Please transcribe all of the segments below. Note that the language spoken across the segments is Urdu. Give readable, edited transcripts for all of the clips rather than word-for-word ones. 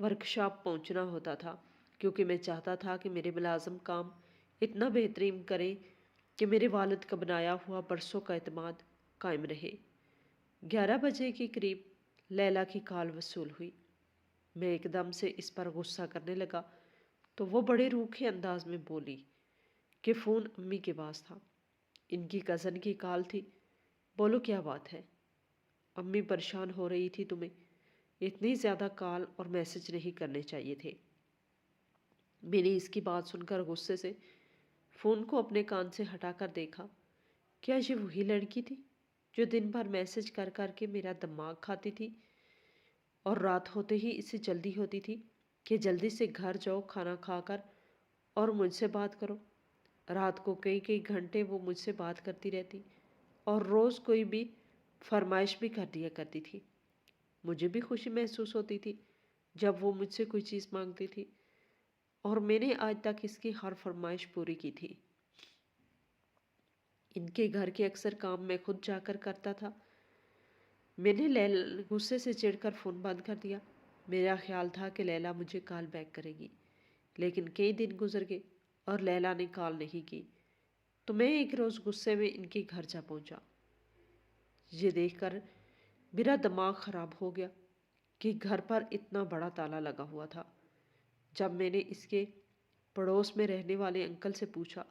ورکشاپ پہنچنا ہوتا تھا، کیونکہ میں چاہتا تھا کہ میرے ملازم کام اتنا بہترین کریں کہ میرے والد کا بنایا ہوا برسوں کا اعتماد قائم رہے۔ 11 بجے کے قریب لیلا کی کال وصول ہوئی۔ میں ایک دم سے اس پر غصہ کرنے لگا تو وہ بڑے روکھے انداز میں بولی کہ فون امی کے پاس تھا، ان کی کزن کی کال تھی، بولو کیا بات ہے؟ امی پریشان ہو رہی تھی، تمہیں اتنی زیادہ کال اور میسج نہیں کرنے چاہیے تھے۔ میں نے اس کی بات سن کر غصے سے فون کو اپنے کان سے ہٹا کر دیکھا۔ کیا یہ وہی لڑکی تھی جو دن بھر میسج کر کر کے میرا دماغ کھاتی تھی، اور رات ہوتے ہی اسے جلدی ہوتی تھی کہ جلدی سے گھر جاؤ، کھانا کھا کر اور مجھ سے بات کرو؟ رات کو کئی کئی گھنٹے وہ مجھ سے بات کرتی رہتی اور روز کوئی بھی فرمائش بھی کر دیا کرتی تھی۔ مجھے بھی خوشی محسوس ہوتی تھی جب وہ مجھ سے کوئی چیز مانگتی تھی، اور میں نے آج تک اس کی ہر فرمائش پوری کی تھی۔ ان کے گھر کے اکثر کام میں خود جا کر کرتا تھا۔ میں نے غصے سے چڑھ کر فون بند کر دیا۔ میرا خیال تھا کہ لیلا مجھے کال بیک کرے گی، لیکن کئی دن گزر گئے اور لیلا نے کال نہیں کی، تو میں ایک روز غصے میں ان کے گھر جا پہنچا۔ یہ دیکھ کر میرا دماغ خراب ہو گیا کہ گھر پر اتنا بڑا تالا لگا ہوا تھا۔ جب میں نے اس کے پڑوس میں رہنے والے انکل سے پوچھا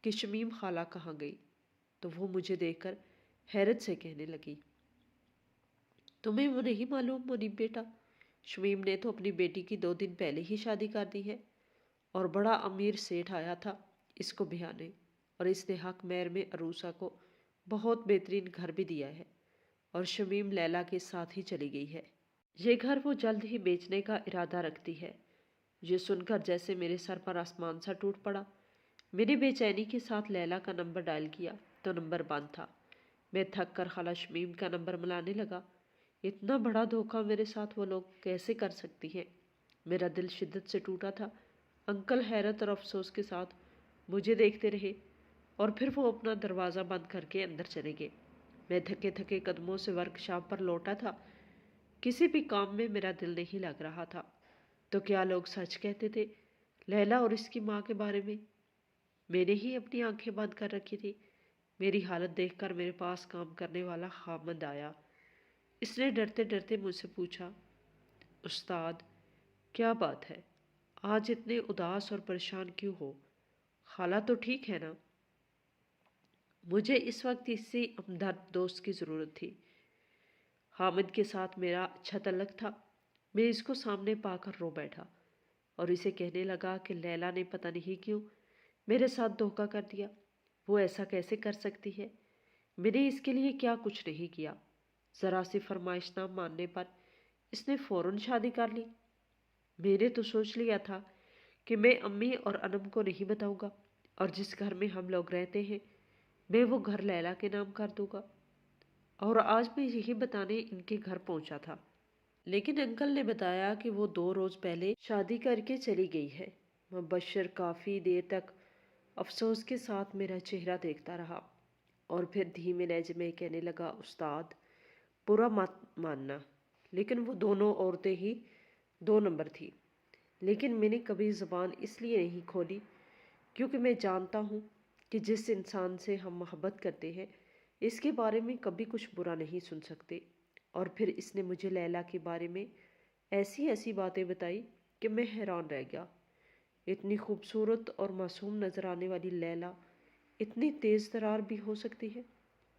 کہ شمیم خالہ کہاں گئی، تو وہ مجھے دیکھ کر حیرت سے کہنے لگی، تمہیں وہ نہیں معلوم منیب بیٹا، شمیم نے تو اپنی بیٹی کی 2 دن پہلے ہی شادی کر دی ہے، اور بڑا امیر سیٹھ آیا تھا اس کو بہانے، اور اس نے حق مہر میں عروسہ کو بہت بہترین گھر بھی دیا ہے، اور شمیم لیلا کے ساتھ ہی چلی گئی ہے۔ یہ گھر وہ جلد ہی بیچنے کا ارادہ رکھتی ہے۔ یہ سن کر جیسے میرے سر پر آسمان سا ٹوٹ پڑا۔ میں نے بے چینی کے ساتھ لیلا کا نمبر ڈائل کیا تو نمبر بند تھا۔ میں تھک کر خالہ شمیم کا نمبر ملانے لگا۔ اتنا بڑا دھوکہ میرے ساتھ وہ لوگ کیسے کر سکتی ہیں؟ میرا دل شدت سے ٹوٹا تھا۔ انکل حیرت اور افسوس کے ساتھ مجھے دیکھتے رہے، اور پھر وہ اپنا دروازہ بند کر کے اندر چلے گئے۔ میں تھکے تھکے قدموں سے ورک شاپ پر لوٹا تھا۔ کسی بھی کام میں میرا دل نہیں لگ رہا تھا۔ تو کیا لوگ سچ کہتے تھے لیلا اور اس کی ماں کے بارے میں؟ میں نے ہی اپنی آنکھیں بند کر رکھی تھی۔ میری حالت دیکھ کر میرے پاس کام کرنے والا خامد آیا۔ اس نے ڈرتے ڈرتے مجھ سے پوچھا، استاد کیا بات ہے؟ آج اتنے اداس اور پریشان کیوں ہو؟ خالہ تو ٹھیک ہے نا؟ مجھے اس وقت اسی ہمدرد دوست کی ضرورت تھی۔ حامد کے ساتھ میرا اچھا تعلق تھا۔ میں اس کو سامنے پا کر رو بیٹھا اور اسے کہنے لگا کہ لیلا نے پتہ نہیں کیوں میرے ساتھ دھوکہ کر دیا۔ وہ ایسا کیسے کر سکتی ہے؟ میں نے اس کے لیے کیا کچھ نہیں کیا؟ ذرا سی فرمائش نہ ماننے پر اس نے فوراً شادی کر لی۔ میں نے تو سوچ لیا تھا کہ میں امی اور انم کو نہیں بتاؤں گا، اور جس گھر میں ہم لوگ رہتے ہیں میں وہ گھر لیلا کے نام کر دوں گا، اور آج میں یہی بتانے ان کے گھر پہنچا تھا۔ لیکن انکل نے بتایا کہ وہ 2 روز پہلے شادی کر کے چلی گئی ہے۔ مبشر کافی دیر تک افسوس کے ساتھ میرا چہرہ دیکھتا رہا، اور پھر دھیمے لہجے میں کہنے لگا، استاد برا مت ماننا، لیکن وہ دونوں عورتیں ہی 2 نمبر تھی۔ لیکن میں نے کبھی زبان اس لیے نہیں کھولی کیونکہ میں جانتا ہوں کہ جس انسان سے ہم محبت کرتے ہیں اس کے بارے میں کبھی کچھ برا نہیں سن سکتے۔ اور پھر اس نے مجھے لیلا کے بارے میں ایسی ایسی باتیں بتائی کہ میں حیران رہ گیا۔ اتنی خوبصورت اور معصوم نظر آنے والی لیلا اتنی تیز ترار بھی ہو سکتی ہے؟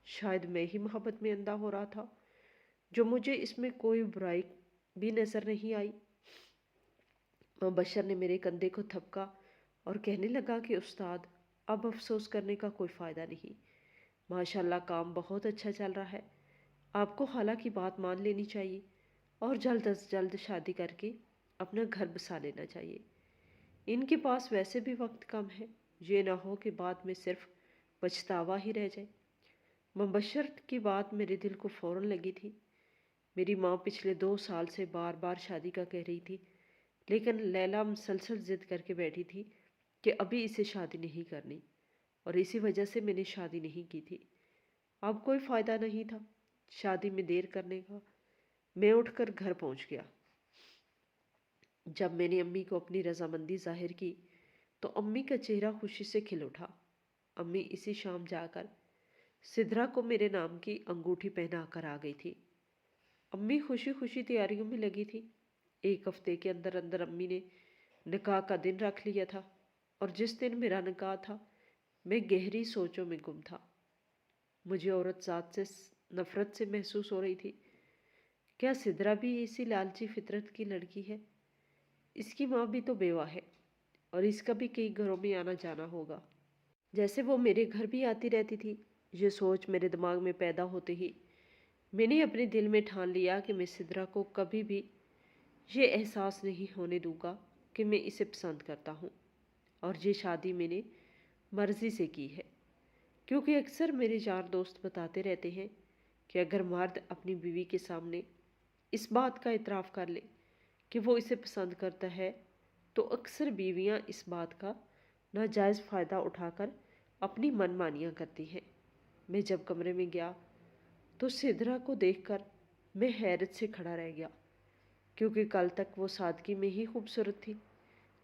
شاید میں ہی محبت میں اندھا ہو رہا تھا، جو مجھے اس میں کوئی برائی بھی نظر نہیں آئی۔ مبشر نے میرے کندھے کو تھپکا اور کہنے لگا کہ استاد اب افسوس کرنے کا کوئی فائدہ نہیں۔ ماشاءاللہ کام بہت اچھا چل رہا ہے۔ آپ کو خالہ کی بات مان لینی چاہیے اور جلد از جلد شادی کر کے اپنا گھر بسا لینا چاہیے۔ ان کے پاس ویسے بھی وقت کم ہے، یہ نہ ہو کہ بعد میں صرف پچھتاوا ہی رہ جائے۔ مبشر کی بات میرے دل کو فوراً لگی تھی۔ میری ماں پچھلے 2 سال سے بار بار شادی کا کہہ رہی تھی، لیکن لیلا مسلسل ضد کر کے بیٹھی تھی کہ ابھی اسے شادی نہیں کرنی، اور اسی وجہ سے میں نے شادی نہیں کی تھی۔ اب کوئی فائدہ نہیں تھا شادی میں دیر کرنے کا۔ میں اٹھ کر گھر پہنچ گیا۔ جب میں نے امی کو اپنی رضامندی ظاہر کی تو امی کا چہرہ خوشی سے کھل اٹھا۔ امی اسی شام جا کر سدرا کو میرے نام کی انگوٹھی پہنا کر آ گئی تھی۔ امی خوشی خوشی تیاریوں میں لگی تھی۔ ایک ہفتے کے اندر اندر امی نے نکاح کا دن رکھ لیا تھا، اور جس دن میرا نکاح تھا میں گہری سوچوں میں گم تھا۔ مجھے عورت ذات سے نفرت سے محسوس ہو رہی تھی۔ کیا سدرا بھی اسی لالچی فطرت کی لڑکی ہے؟ اس کی ماں بھی تو بیوہ ہے، اور اس کا بھی کئی گھروں میں آنا جانا ہوگا، جیسے وہ میرے گھر بھی آتی رہتی تھی۔ یہ سوچ میرے دماغ میں پیدا ہوتے ہی میں نے اپنے دل میں ٹھان لیا کہ میں سدرا کو کبھی بھی یہ احساس نہیں ہونے دوں گا کہ میں اسے پسند کرتا ہوں، اور یہ شادی میں نے مرضی سے کی ہے، کیونکہ اکثر میرے یار دوست بتاتے رہتے ہیں کہ اگر مرد اپنی بیوی کے سامنے اس بات کا اعتراف کر لے کہ وہ اسے پسند کرتا ہے تو اکثر بیویاں اس بات کا ناجائز فائدہ اٹھا کر اپنی من مانیاں کرتی ہیں۔ میں جب کمرے میں گیا تو سدرا کو دیکھ کر میں حیرت سے کھڑا رہ گیا، کیونکہ کل تک وہ سادگی میں ہی خوبصورت تھی،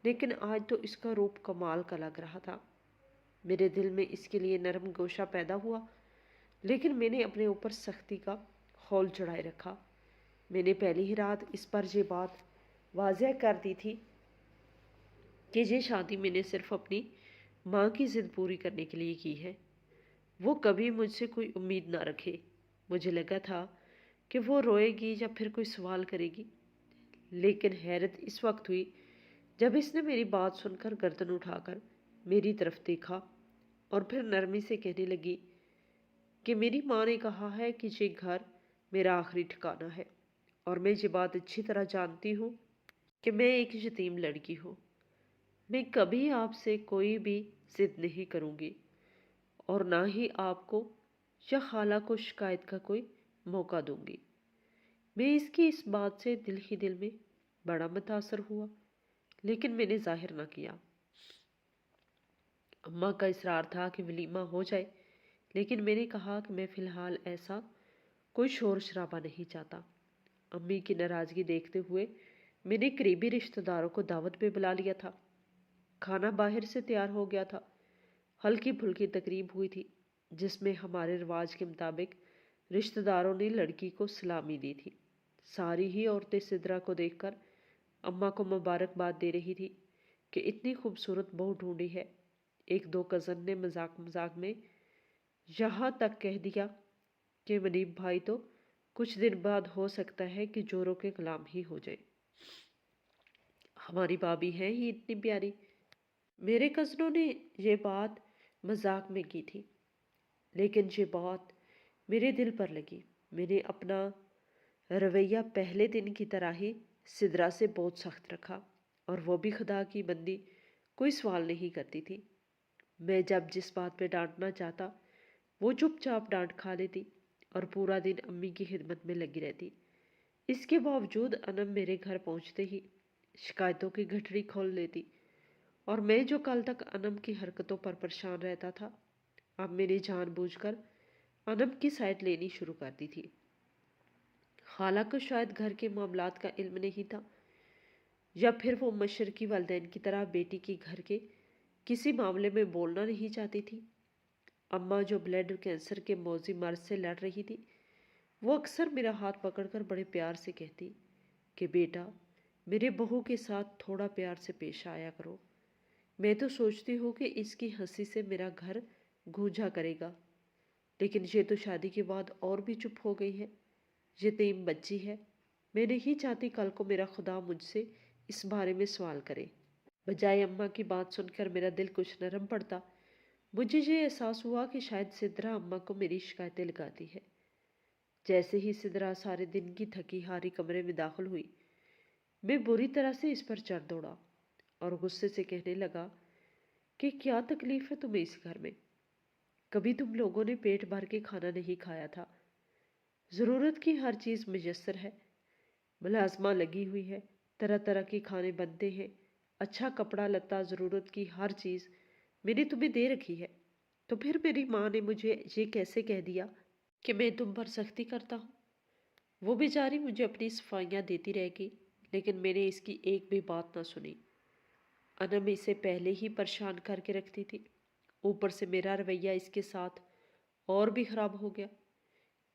لیکن آج تو اس کا روپ کمال کا لگ رہا تھا۔ میرے دل میں اس کے لیے نرم گوشہ پیدا ہوا، لیکن میں نے اپنے اوپر سختی کا خول چڑھائے رکھا۔ میں نے پہلی ہی رات اس پر یہ بات واضح کر دی تھی کہ یہ شادی میں نے صرف اپنی ماں کی ضد پوری کرنے کے لیے کی ہے۔ وہ کبھی مجھ سے کوئی امید نہ رکھے۔ مجھے لگا تھا کہ وہ روئے گی یا پھر کوئی سوال کرے گی، لیکن حیرت اس وقت ہوئی جب اس نے میری بات سن کر گردن اٹھا کر میری طرف دیکھا اور پھر نرمی سے کہنے لگی کہ میری ماں نے کہا ہے کہ یہ گھر میرا آخری ٹھکانہ ہے، اور میں یہ بات اچھی طرح جانتی ہوں کہ میں ایک یتیم لڑکی ہوں۔ میں کبھی آپ سے کوئی بھی ضد نہیں کروں گی، اور نہ ہی آپ کو یا خالہ کو شکایت کا کوئی موقع دوں گی۔ میں اس کی اس بات سے دل ہی دل میں بڑا متاثر ہوا، لیکن میں نے ظاہر نہ کیا۔ اماں کا اصرار تھا کہ ولیمہ ہو جائے، لیکن میں نے کہا کہ میں فی الحال ایسا کوئی شور شرابہ نہیں چاہتا۔ امی کی ناراضگی دیکھتے ہوئے میں نے قریبی رشتہ داروں کو دعوت پہ بلا لیا تھا۔ کھانا باہر سے تیار ہو گیا تھا۔ ہلکی پھلکی تقریب ہوئی تھی، جس میں ہمارے رواج کے مطابق رشتہ داروں نے لڑکی کو سلامی دی تھی۔ ساری ہی عورتیں سدرا کو دیکھ کر اماں کو مبارکباد دے رہی تھی کہ اتنی خوبصورت بہو ڈھونڈی ہے۔ ایک دو کزن نے مذاق مذاق میں یہاں تک کہہ دیا کہ منیب بھائی تو کچھ دن بعد ہو سکتا ہے کہ جوروں کے غلام ہی ہو جائے۔ ہماری بھابھی ہے ہی اتنی پیاری۔ میرے کزنوں نے یہ بات مذاق میں کی تھی، لیکن یہ بات میرے دل پر لگی۔ میں نے اپنا رویہ پہلے دن کی طرح ہی سدرا سے بہت سخت رکھا، اور وہ بھی خدا کی بندی کوئی سوال نہیں کرتی تھی۔ میں جب جس بات پہ ڈانٹنا چاہتا وہ چپ چاپ ڈانٹ کھا لیتی اور پورا دن امی کی خدمت میں لگی رہتی۔ اس کے باوجود انم میرے گھر پہنچتے ہی شکایتوں کی گھٹڑی کھول لیتی، اور میں جو کل تک انم کی حرکتوں پر پریشان رہتا تھا، اب میں نے جان بوجھ کر انم کی سائڈ لینی شروع کر دی تھی۔ خالہ کو شاید گھر کے معاملات کا علم نہیں تھا، یا پھر وہ مشرقی والدین کی طرح بیٹی کی گھر کے کسی معاملے میں بولنا نہیں چاہتی تھی۔ اماں جو بلڈ کینسر کے موذی مرض سے لڑ رہی تھی، وہ اکثر میرا ہاتھ پکڑ کر بڑے پیار سے کہتی کہ بیٹا میرے بہو کے ساتھ تھوڑا پیار سے پیش آیا کرو۔ میں تو سوچتی ہوں کہ اس کی ہنسی سے میرا گھر گونجا کرے گا، لیکن یہ تو شادی کے بعد اور بھی چپ ہو گئی ہے۔ یتیم بچی ہے۔ میں نہیں چاہتی کل کو میرا خدا مجھ سے اس بارے میں سوال کرے۔ بجائے اماں کی بات سن کر میرا دل کچھ نرم پڑتا، مجھے یہ احساس ہوا کہ شاید سدرا اماں کو میری شکایتیں لگاتی ہے۔ جیسے ہی سدرا سارے دن کی تھکی ہاری کمرے میں داخل ہوئی، میں بری طرح سے اس پر چڑھ دوڑا اور غصے سے کہنے لگا کہ کیا تکلیف ہے تمہیں اس گھر میں؟ کبھی تم لوگوں نے پیٹ بھر کے کھانا نہیں کھایا تھا۔ ضرورت کی ہر چیز میسر ہے، ملازمہ لگی ہوئی ہے، طرح طرح کے کھانے بنتے ہیں، اچھا کپڑا لتا، ضرورت کی ہر چیز میں نے تمہیں دے رکھی ہے۔ تو پھر میری ماں نے مجھے یہ کیسے کہہ دیا کہ میں تم پر سختی کرتا ہوں؟ وہ بیچاری مجھے اپنی صفائیاں دیتی رہ گئی، لیکن میں نے اس کی ایک بھی بات نہ سنی۔ انم اسے پہلے ہی پریشان کر کے رکھتی تھی، اوپر سے میرا رویہ اس کے ساتھ اور بھی خراب ہو گیا۔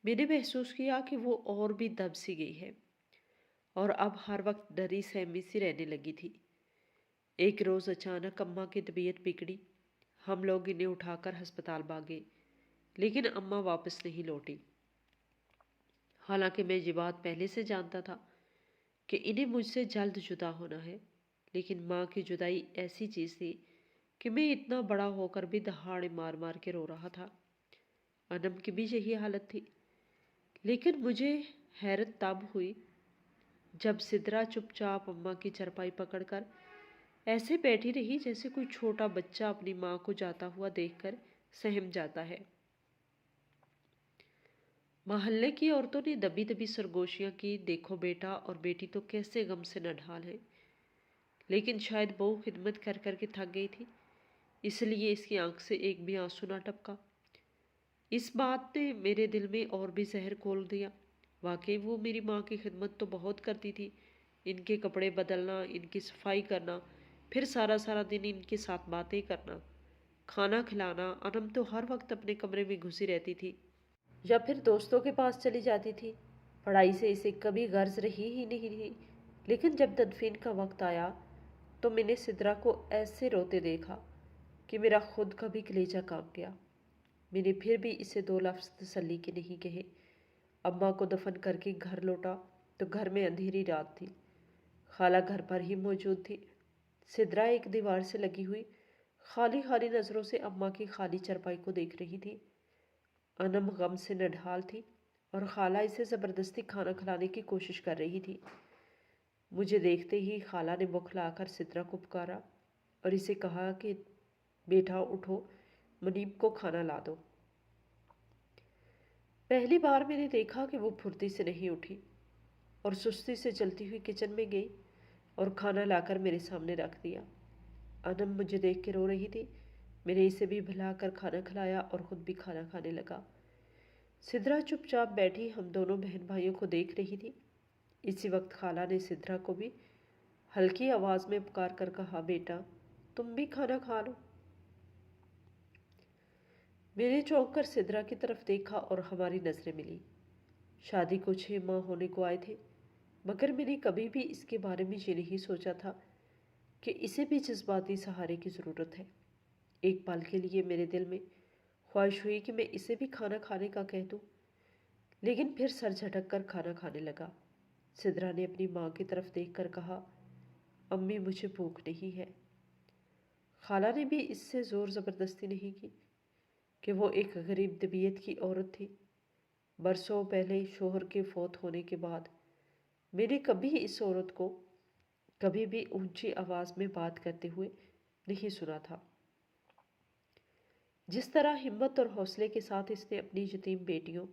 میں نے محسوس کیا کہ وہ اور بھی دب سی گئی ہے اور اب ہر وقت ڈری سہمی سی رہنے لگی تھی۔ ایک روز اچانک اماں کی طبیعت بگڑی۔ ہم لوگ انہیں اٹھا کر ہسپتال بھاگے، لیکن اماں واپس نہیں لوٹی۔ حالانکہ میں یہ بات پہلے سے جانتا تھا کہ انہیں مجھ سے جلد جدا ہونا ہے، لیکن ماں کی جدائی ایسی چیز تھی کہ میں اتنا بڑا ہو کر بھی دہاڑے مار مار کے رو رہا تھا۔ انم کی بھی یہی حالت تھی، لیکن مجھے حیرت تب ہوئی جب سدرا چپ چاپ اماں کی چرپائی پکڑ کر ایسے بیٹھی رہی جیسے کوئی چھوٹا بچہ اپنی ماں کو جاتا ہوا دیکھ کر سہم جاتا ہے۔ محلے کی عورتوں نے دبی دبی سرگوشیاں کی، دیکھو بیٹا اور بیٹی تو کیسے غم سے نڈھال ہے، لیکن شاید بہو خدمت کر کر کے تھک گئی تھی، اس لیے اس کی آنکھ سے ایک بھی آنسو نہ ٹپکا۔ اس بات نے میرے دل میں اور بھی زہر کھول دیا۔ واقعی وہ میری ماں کی خدمت تو بہت کرتی تھی، ان کے کپڑے بدلنا، ان کی صفائی کرنا، پھر سارا سارا دن ان کے ساتھ باتیں کرنا، کھانا کھلانا۔ انم تو ہر وقت اپنے کمرے میں گھسی رہتی تھی یا پھر دوستوں کے پاس چلی جاتی تھی۔ پڑھائی سے اسے کبھی غرض رہی ہی نہیں تھی، لیکن جب تدفین کا وقت آیا تو میں نے سدرا کو ایسے روتے دیکھا کہ میرا خود کا بھی کلیجہ کانپ گیا۔ میں نے پھر بھی اسے دو لفظ تسلی کے نہیں کہے۔ اماں کو دفن کر کے گھر لوٹا تو گھر میں اندھیری رات تھی۔ خالہ گھر پر ہی موجود تھی۔ سدرا ایک دیوار سے لگی ہوئی خالی خالی نظروں سے اماں کی خالی چرپائی کو دیکھ رہی تھی۔ انم غم سے نڈھال تھی اور خالہ اسے زبردستی کھانا کھلانے کی کوشش کر رہی تھی۔ مجھے دیکھتے ہی خالہ نے بکھلا کر سدرا کو پکارا اور اسے کہا کہ بیٹا اٹھو، منیب کو کھانا لا دو۔ پہلی بار میں نے دیکھا کہ وہ پھرتی سے نہیں اٹھی اور سستی سے چلتی ہوئی کچن میں گئی اور کھانا لا کر میرے سامنے رکھ دیا۔ انم مجھے دیکھ کے رو رہی تھی۔ میں نے اسے بھی بھلا کر کھانا کھلایا اور خود بھی کھانا کھانے لگا۔ سدرا چپ چاپ بیٹھی ہم دونوں بہن بھائیوں کو دیکھ رہی تھی۔ اسی وقت خالہ نے سدرا کو بھی ہلکی آواز میں پکار کر کہا، بیٹا تم بھی کھانا کھا لو۔ میں نے چونک کر سدرا کی طرف دیکھا اور ہماری نظریں ملی۔ شادی کو 6 ماہ ہونے کو آئے تھے، مگر میں نے کبھی بھی اس کے بارے میں یہ نہیں سوچا تھا کہ اسے بھی جذباتی سہارے کی ضرورت ہے۔ ایک پل کے لیے میرے دل میں خواہش ہوئی کہ میں اسے بھی کھانا کھانے کا کہہ دوں، لیکن پھر سر جھٹک کر کھانا کھانے لگا۔ سدرا نے اپنی ماں کی طرف دیکھ کر کہا، امی مجھے بھوک نہیں ہے۔ خالہ نے بھی اس سے زور زبردستی نہیں کی کہ وہ ایک غریب طبیعت کی عورت تھی۔ برسوں پہلے شوہر کے فوت ہونے کے بعد میں نے کبھی اس عورت کو کبھی بھی اونچی آواز میں بات کرتے ہوئے نہیں سنا تھا۔ جس طرح ہمت اور حوصلے کے ساتھ اس نے اپنی یتیم بیٹیوں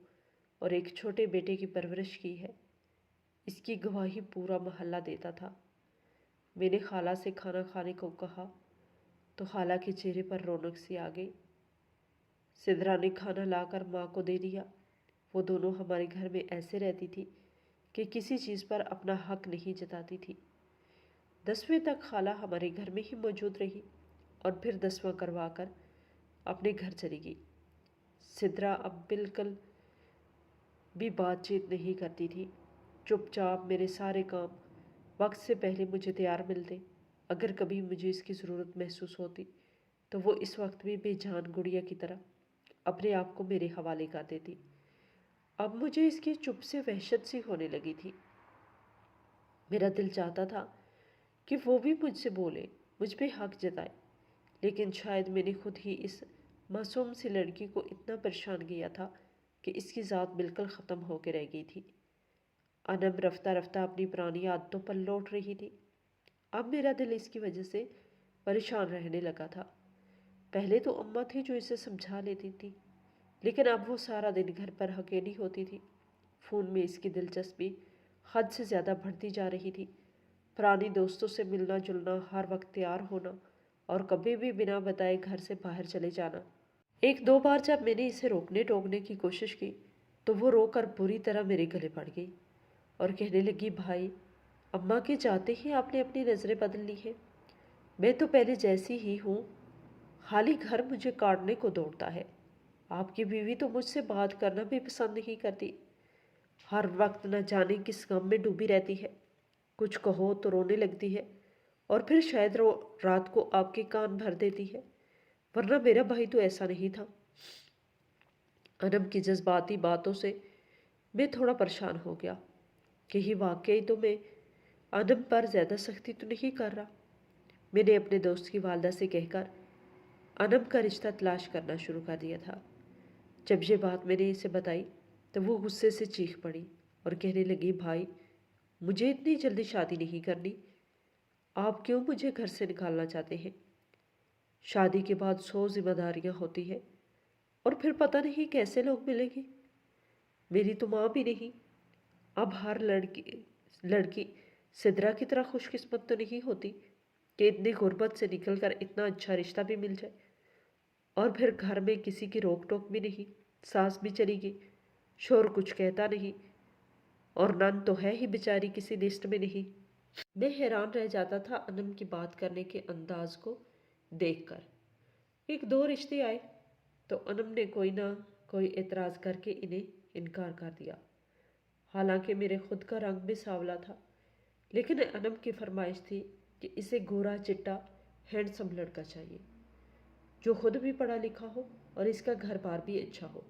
اور ایک چھوٹے بیٹے کی پرورش کی ہے، اس کی گواہی پورا محلہ دیتا تھا۔ میں نے خالہ سے کھانا کھانے کو کہا تو خالہ کے چہرے پر رونق سی آ گئی۔ سدرا نے کھانا لا کر ماں کو دے دیا۔ وہ دونوں ہمارے گھر میں ایسے رہتی تھی کہ کسی چیز پر اپنا حق نہیں جتاتی تھی۔ 10ویں تک خالہ ہمارے گھر میں ہی موجود رہی اور پھر 10واں کروا کر اپنے گھر چلی گئی۔ سدرا اب بالکل بھی بات چیت نہیں کرتی تھی، چپ چاپ میرے سارے کام وقت سے پہلے مجھے تیار ملتے۔ اگر کبھی مجھے اس کی ضرورت محسوس ہوتی تو وہ اس وقت بھی بے جان گڑیا کی طرح اپنے آپ کو میرے حوالے کر دیتی۔ اب مجھے اس کی چپ سے وحشت سی ہونے لگی تھی۔ میرا دل چاہتا تھا کہ وہ بھی مجھ سے بولے، مجھ پہ حق جتائے، لیکن شاید میں نے خود ہی اس معصوم سی لڑکی کو اتنا پریشان کیا تھا کہ اس کی ذات بالکل ختم ہو کے رہ گئی تھی۔ انم رفتہ رفتہ اپنی پرانی عادتوں پر لوٹ رہی تھی۔ اب میرا دل اس کی وجہ سے پریشان رہنے لگا تھا۔ پہلے تو اماں تھی جو اسے سمجھا لیتی تھی، لیکن اب وہ سارا دن گھر پر اکیلی ہوتی تھی۔ فون میں اس کی دلچسپی حد سے زیادہ بڑھتی جا رہی تھی۔ پرانی دوستوں سے ملنا جلنا، ہر وقت تیار ہونا اور کبھی بھی بنا بتائے گھر سے باہر چلے جانا۔ ایک دو بار جب میں نے اسے روکنے ٹوکنے کی کوشش کی تو وہ رو کر بری طرح میرے گلے پڑ گئی اور کہنے لگی، بھائی اماں کے جاتے ہی آپ نے اپنی نظریں بدل لی ہیں۔ میں تو پہلے جیسی ہی ہوں، خالی گھر مجھے کاٹنے کو دوڑتا ہے۔ آپ کی بیوی تو مجھ سے بات کرنا بھی پسند نہیں کرتی، ہر وقت نہ جانے کس غم میں ڈوبی رہتی ہے، کچھ کہو تو رونے لگتی ہے، اور پھر شاید رات کو آپ کے کان بھر دیتی ہے، ورنہ میرا بھائی تو ایسا نہیں تھا۔ انم کی جذباتی باتوں سے میں تھوڑا پریشان ہو گیا، کہیں واقعی تو میں انم پر زیادہ سختی تو نہیں کر رہا۔ میں نے اپنے دوست کی والدہ سے کہہ کر انم کا رشتہ تلاش کرنا شروع کر دیا تھا۔ جب یہ بات میں نے اسے بتائی تو وہ غصے سے چیخ پڑی اور کہنے لگی، بھائی مجھے اتنی جلدی شادی نہیں کرنی، آپ کیوں مجھے گھر سے نکالنا چاہتے ہیں؟ شادی کے بعد 100 ذمہ داریاں ہوتی ہیں، اور پھر پتہ نہیں کیسے لوگ ملیں گے۔ میری تو ماں بھی نہیں۔ اب ہر لڑکی سدرا کی طرح خوش قسمت تو نہیں ہوتی کہ اتنی غربت سے نکل کر اتنا اچھا رشتہ بھی مل جائے، اور پھر گھر میں کسی کی روک ٹوک بھی نہیں، ساس بھی چلی گئی، شور کچھ کہتا نہیں، اور نن تو ہے ہی بیچاری کسی لسٹ میں نہیں۔ میں حیران رہ جاتا تھا انم کی بات کرنے کے انداز کو دیکھ کر۔ ایک دو رشتے آئے تو انم نے کوئی نہ کوئی اعتراض کر کے انہیں انکار کر دیا۔ حالانکہ میرے خود کا رنگ بھی سانولا تھا، لیکن انم کی فرمائش تھی کہ اسے گورا چٹا ہینڈسم لڑکا چاہیے، جو خود بھی پڑھا لکھا ہو اور اس کا گھر بار بھی اچھا ہو۔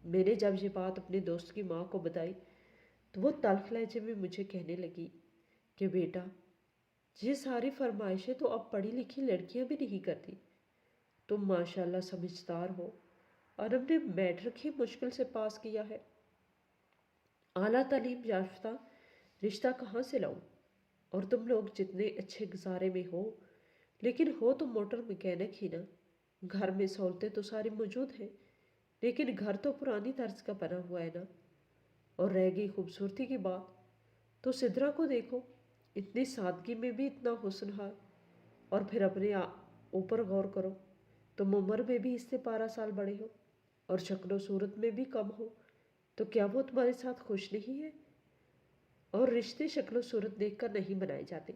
میں نے جب یہ بات اپنے دوست کی ماں کو بتائی تو وہ تلخ لہجے میں مجھے کہنے لگی کہ بیٹا، یہ ساری فرمائشیں تو اب پڑھی لکھی لڑکیاں بھی نہیں کرتی، تم ماشاءاللہ سمجھدار ہو، اور ہم نے میٹرک ہی مشکل سے پاس کیا ہے، اعلیٰ تعلیم یافتہ رشتہ کہاں سے لاؤں؟ اور تم لوگ جتنے اچھے گزارے میں ہو، لیکن ہو تو موٹر میکینک ہی نا۔ گھر میں سہولتیں تو ساری موجود ہیں، لیکن گھر تو پرانی طرز کا بنا ہوا ہے نا۔ اور رہ گئی خوبصورتی کی بات، تو سدرا کو دیکھو، اتنی سادگی میں بھی اتنا حسن ہے، اور پھر اپنے اوپر غور کرو، تم عمر میں بھی اس سے 12 سال بڑے ہو، اور شکل و صورت میں بھی کم ہو، تو کیا وہ تمہارے ساتھ خوش نہیں ہے؟ اور رشتے شکل و صورت دیکھ کر نہیں بنائے جاتے،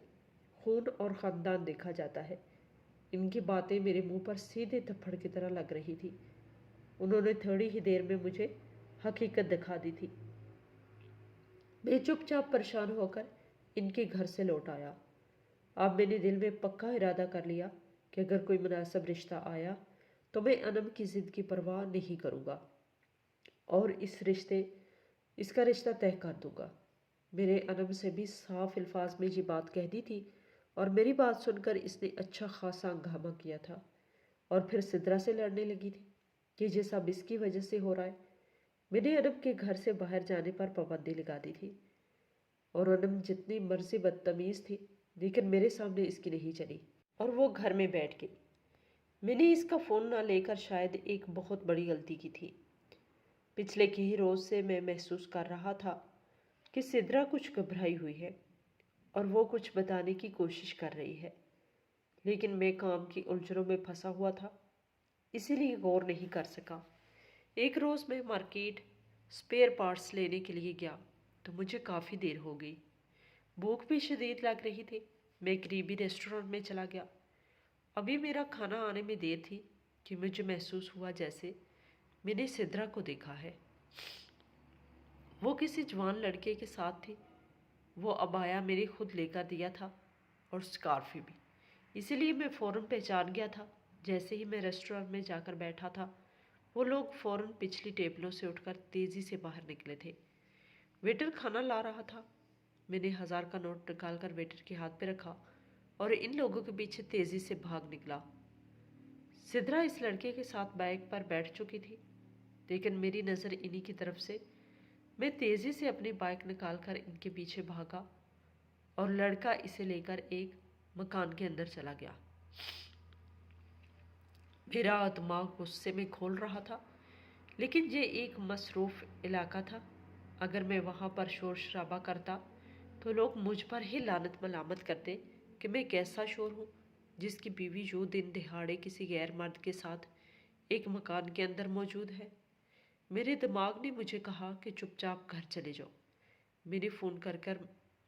خون اور خاندان دیکھا جاتا ہے۔ ان کی باتیں میرے منہ پر سیدھے تھپڑ کی طرح لگ رہی تھی۔ انہوں نے تھوڑی ہی دیر میں مجھے حقیقت دکھا دی تھی۔ میں چپ چاپ پریشان ہو کر ان کے گھر سے لوٹ آیا۔ اب میں نے دل میں پکا ارادہ کر لیا کہ اگر کوئی مناسب رشتہ آیا تو میں انم کی ضد کی پرواہ نہیں کروں گا، اور اس کا رشتہ طے کر دوں گا۔ میں نے انم سے بھی صاف الفاظ میں یہ بات کہہ دی تھی، اور میری بات سن کر اس نے اچھا خاصا ہنگامہ کیا تھا، اور پھر سدرا سے لڑنے لگی تھی کہ یہ سب اس کی وجہ سے ہو رہا ہے۔ میں نے انم کے گھر سے باہر جانے پر پابندی لگا دی تھی، اور انم جتنی مرضی بدتمیز تھی، لیکن میرے سامنے اس کی نہیں چلی، اور وہ گھر میں بیٹھ گئی۔ میں نے اس کا فون نہ لے کر شاید ایک بہت بڑی غلطی کی تھی۔ پچھلے کئی روز سے میں محسوس کر رہا تھا کہ سدرا کچھ گھبرائی ہوئی ہے، اور وہ کچھ بتانے کی کوشش کر رہی ہے، لیکن میں کام کی الجھنوں میں پھنسا ہوا تھا، اسی لیے غور نہیں کر سکا۔ ایک روز میں مارکیٹ سپیئر پارٹس لینے کے لیے گیا تو مجھے کافی دیر ہو گئی۔ بھوک بھی شدید لگ رہی تھی۔ میں قریبی ریسٹورنٹ میں چلا گیا۔ ابھی میرا کھانا آنے میں دیر تھی کہ مجھے محسوس ہوا جیسے میں نے سدرا کو دیکھا ہے۔ وہ کسی جوان لڑکے کے ساتھ تھی۔ وہ عبایا میرے خود لے کر دیا تھا، اور سکارف بھی، اسی لیے میں فوراً پہچان گیا تھا۔ جیسے ہی میں ریسٹورنٹ میں جا کر بیٹھا تھا، وہ لوگ فوراً پچھلی ٹیبلوں سے اٹھ کر تیزی سے باہر نکلے تھے۔ ویٹر کھانا لا رہا تھا۔ میں نے 1000 کا نوٹ نکال کر ویٹر کے ہاتھ پہ رکھا اور ان لوگوں کے پیچھے تیزی سے بھاگ نکلا۔ سدرا اس لڑکے کے ساتھ بائک پر بیٹھ چکی تھی، لیکن میری نظر انہی کی طرف سے۔ میں تیزی سے اپنی بائک نکال کر ان کے پیچھے بھاگا، اور لڑکا اسے لے کر ایک مکان کے اندر چلا گیا۔ میرا دماغ غصے میں کھول رہا تھا، لیکن یہ ایک مصروف علاقہ تھا۔ اگر میں وہاں پر شور شرابہ کرتا تو لوگ مجھ پر ہی لعنت ملامت کرتے کہ میں کیسا شور ہوں جس کی بیوی یوں دن دہاڑے کسی غیر مرد کے ساتھ ایک مکان کے اندر موجود ہے۔ میرے دماغ نے مجھے کہا کہ چپ چاپ گھر چلے جاؤ۔ میں نے فون کر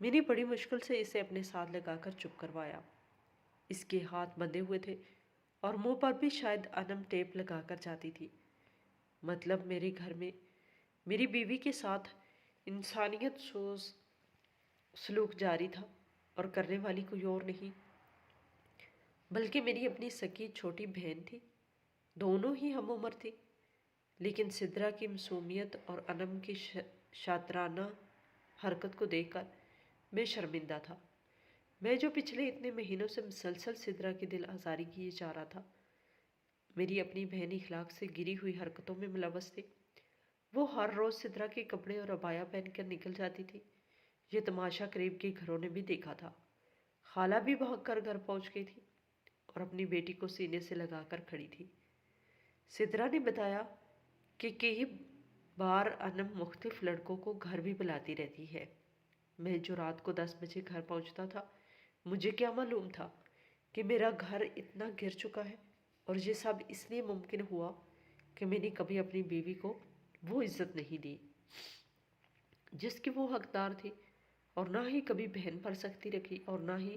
میں نے بڑی مشکل سے اسے اپنے ساتھ لگا کر چپ کروایا۔ اس کے ہاتھ بندھے ہوئے تھے اور منہ پر بھی شاید انم ٹیپ لگا کر جاتی تھی۔ مطلب میرے گھر میں میری بیوی کے ساتھ انسانیت سوز سلوک جاری تھا، اور کرنے والی کوئی اور نہیں بلکہ میری اپنی سکی چھوٹی بہن تھی۔ دونوں ہی ہم عمر تھی، لیکن سدرا کی معصومیت اور انم کی شاطرانہ حرکت کو دیکھ کر میں شرمندہ تھا۔ میں جو پچھلے اتنے مہینوں سے مسلسل سدرا کی دل آزاری کیے جا رہا تھا، میری اپنی بہن اخلاق سے گری ہوئی حرکتوں میں ملوث تھی۔ وہ ہر روز سدرا کے کپڑے اور عبایا پہن کر نکل جاتی تھی۔ یہ تماشا قریب کے گھروں نے بھی دیکھا تھا۔ خالہ بھی بھاگ کر گھر پہنچ گئی تھی اور اپنی بیٹی کو سینے سے لگا کر کھڑی تھی۔ سدرا نے بتایا کہ کئی بار انم مختلف لڑکوں کو گھر بھی بلاتی رہتی ہے۔ میں جو رات کو 10 بجے گھر پہنچتا تھا، مجھے کیا معلوم تھا کہ میرا گھر اتنا گر چکا ہے، اور یہ سب اس لیے ممکن ہوا کہ میں نے کبھی اپنی بیوی کو وہ عزت نہیں دی جس کی وہ حقدار تھی، اور نہ ہی کبھی بہن پر سختی رکھی، اور نہ ہی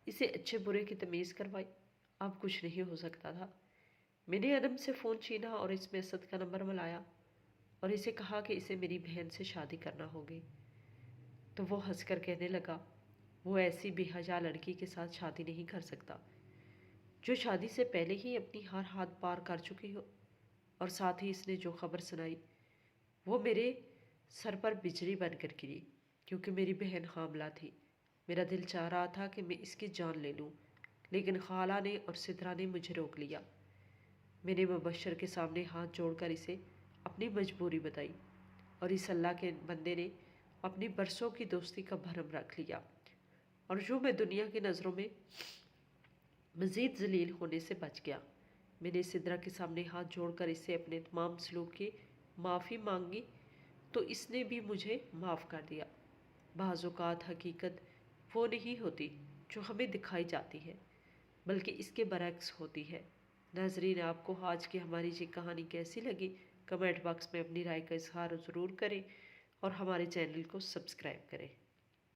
اسے اچھے برے کی تمیز کروائی۔ اب کچھ نہیں ہو سکتا تھا۔ میں نے انم سے فون چھینا اور اس میں اسد کا نمبر ملایا اور اسے کہا کہ اسے میری بہن سے شادی کرنا ہوگی۔ تو وہ ہنس کر کہنے لگا، وہ ایسی بے حیا لڑکی کے ساتھ شادی نہیں کر سکتا جو شادی سے پہلے ہی اپنی ہر حد پار کر چکی ہو۔ اور ساتھ ہی اس نے جو خبر سنائی وہ میرے سر پر بجلی بن کر گری، کیونکہ میری بہن حاملہ تھی۔ میرا دل چاہ رہا تھا کہ میں اس کی جان لے لوں، لیکن خالہ نے اور سدرا نے مجھے روک لیا۔ میں نے مبشر کے سامنے ہاتھ جوڑ کر اسے اپنی مجبوری بتائی، اور اس اللہ کے بندے نے اپنی برسوں کی دوستی کا بھرم رکھ لیا، اور یوں میں دنیا کی نظروں میں مزید ذلیل ہونے سے بچ گیا۔ میں نے سدرا کے سامنے ہاتھ جوڑ کر اس سے اپنے تمام سلوک کی معافی مانگی تو اس نے بھی مجھے معاف کر دیا۔ بعض اوقات حقیقت وہ نہیں ہوتی جو ہمیں دکھائی جاتی ہے، بلکہ اس کے برعکس ہوتی ہے۔ ناظرین، آپ کو آج کی ہماری یہ کہانی کیسی لگی؟ کمنٹ باکس میں اپنی رائے کا اظہار ضرور کریں اور ہمارے چینل کو سبسکرائب کریں۔